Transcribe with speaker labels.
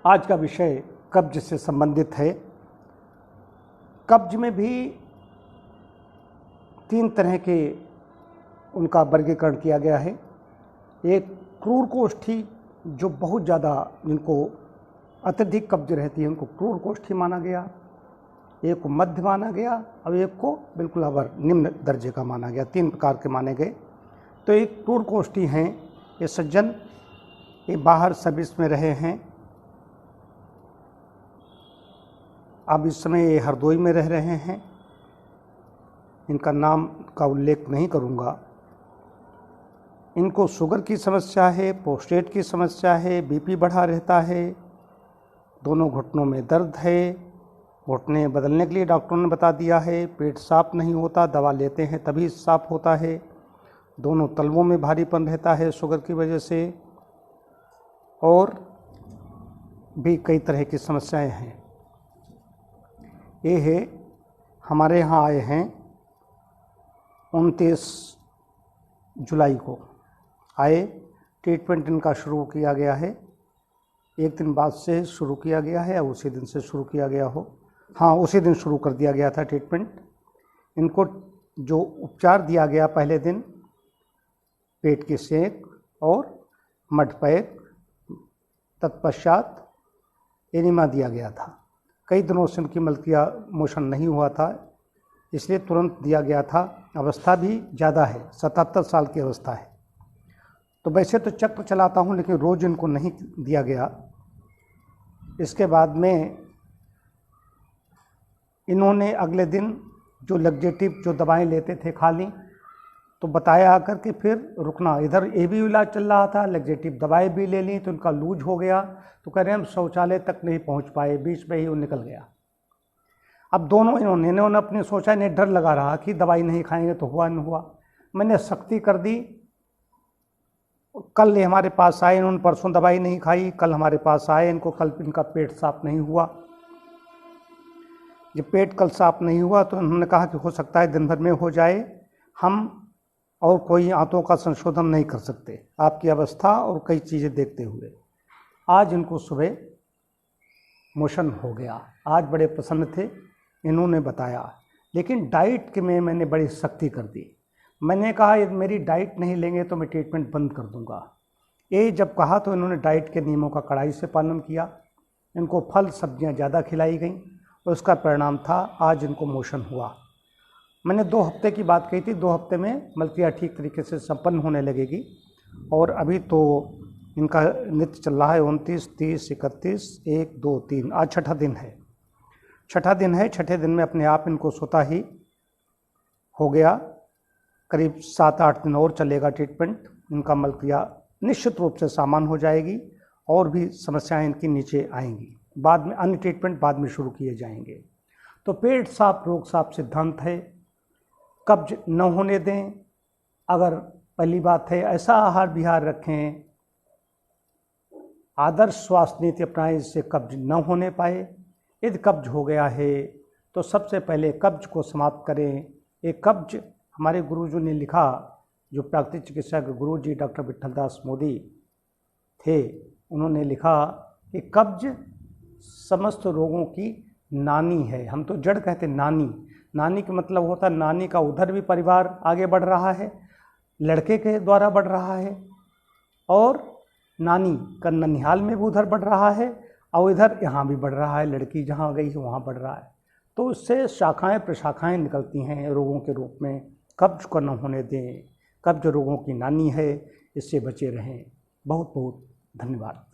Speaker 1: आज का विषय कब्ज से संबंधित है। कब्ज में भी 3 तरह के उनका वर्गीकरण किया गया है। एक क्रूर कोष्ठी, जो बहुत ज़्यादा जिनको अत्यधिक कब्ज रहती है उनको क्रूर कोष्ठी माना गया, एक को मध्य माना गया और एक को बिल्कुल अवर निम्न दर्जे का माना गया। 3 प्रकार के माने गए। तो एक क्रूर कोष्ठी हैं ये सज्जन, ये बाहर सर्विस में रहे हैं, अब इस समय ये हरदोई में रह रहे हैं। इनका नाम का उल्लेख नहीं करूँगा। इनको शुगर की समस्या है, प्रोस्टेट की समस्या है, बीपी बढ़ा रहता है, दोनों घुटनों में दर्द है, घुटने बदलने के लिए डॉक्टरों ने बता दिया है, पेट साफ नहीं होता, दवा लेते हैं तभी साफ होता है, दोनों तलवों में भारीपन रहता है शुगर की वजह से, और भी कई तरह की समस्याएं हैं। ये है हमारे यहाँ आए हैं 29 जुलाई को आए। ट्रीटमेंट इनका शुरू किया गया है, एक दिन बाद से शुरू किया गया है या उसी दिन से शुरू किया गया हो, हाँ उसी दिन शुरू कर दिया गया था ट्रीटमेंट। इनको जो उपचार दिया गया पहले दिन, पेट की सेक और मडपैक, तत्पश्चात एनिमा दिया गया था। कई दिनों से इनकी मलकिया मोशन नहीं हुआ था, इसलिए तुरंत दिया गया था। अवस्था भी ज़्यादा है, 77 साल की अवस्था है। तो वैसे तो चक्र चलाता हूँ लेकिन रोज़ इनको नहीं दिया गया। इसके बाद में इन्होंने अगले दिन जो लग्जेटिव जो दवाएं लेते थे खा ली, तो बताया आकर के फिर रुकना। इधर ये भी इलाज चल रहा था, लग्जेटिव दवाएं भी ले ली तो इनका लूज हो गया। तो कह रहे हम शौचालय तक नहीं पहुंच पाए, बीच में ही वो निकल गया। अब दोनों इन्होंने अपनी सोचा, इन्हें डर लगा रहा कि दवाई नहीं खाएंगे तो हुआ नहीं हुआ। मैंने सख्ती कर दी। कल ये हमारे पास आए, इन्होंने परसों दवाई नहीं खाई, कल हमारे पास आए, इनको कल इनका पेट साफ नहीं हुआ। जब पेट कल साफ नहीं हुआ तो उन्होंने कहा कि हो सकता है दिन भर में हो जाए, हम और कोई आंतों का संशोधन नहीं कर सकते आपकी अवस्था और कई चीज़ें देखते हुए। आज इनको सुबह मोशन हो गया, आज बड़े प्रसन्न थे, इन्होंने बताया। लेकिन डाइट के में मैंने बड़ी सख्ती कर दी। मैंने कहा यदि मेरी डाइट नहीं लेंगे तो मैं ट्रीटमेंट बंद कर दूंगा। ये जब कहा तो इन्होंने डाइट के नियमों का कड़ाई से पालन किया। इनको फल सब्जियां ज़्यादा खिलाई गई और उसका परिणाम था आज इनको मोशन हुआ। मैंने 2 हफ्ते की बात कही थी, 2 हफ्ते में मलकिया ठीक तरीके से संपन्न होने लगेगी। और अभी तो इनका नित्य चल रहा है 29, 30, 31, 1, 2, 3, आज 6ठा दिन है। 6ठा दिन है। 6ठे दिन में अपने आप इनको स्वतः ही हो गया। करीब 7-8 दिन और चलेगा ट्रीटमेंट। इनका मलकिया निश्चित रूप से सामान हो जाएगी और भी समस्याएं इनकी नीचे आएंगी। बाद में अन्य ट्रीटमेंट बाद में शुरू किए जाएंगे। तो पेट साफ रोग साफ सिद्धांत है, कब्ज न होने दें। अगर पहली बात है ऐसा आहार विहार रखें, आदर्श स्वास्थ्य नीति अपनाएं जिससे कब्ज न होने पाए। यदि कब्ज हो गया है तो सबसे पहले कब्ज को समाप्त करें। एक कब्ज हमारे गुरुजी ने लिखा, जो प्राकृतिक चिकित्सा के गुरुजी डॉक्टर विठल दास मोदी थे, उन्होंने लिखा कि कब्ज समस्त रोगों की नानी है। हम तो जड़ कहते नानी, नानी का मतलब होता है नानी का उधर भी परिवार आगे बढ़ रहा है, लड़के के द्वारा बढ़ रहा है, और नानी का ननिहाल में भी उधर बढ़ रहा है, और इधर यहाँ भी बढ़ रहा है, लड़की जहाँ गई है वहाँ बढ़ रहा है। तो इससे शाखाएं प्रशाखाएं निकलती हैं रोगों के रूप में। कब्ज को न होने दें, कब्ज रोगों की नानी है, इससे बचे रहें। बहुत बहुत धन्यवाद।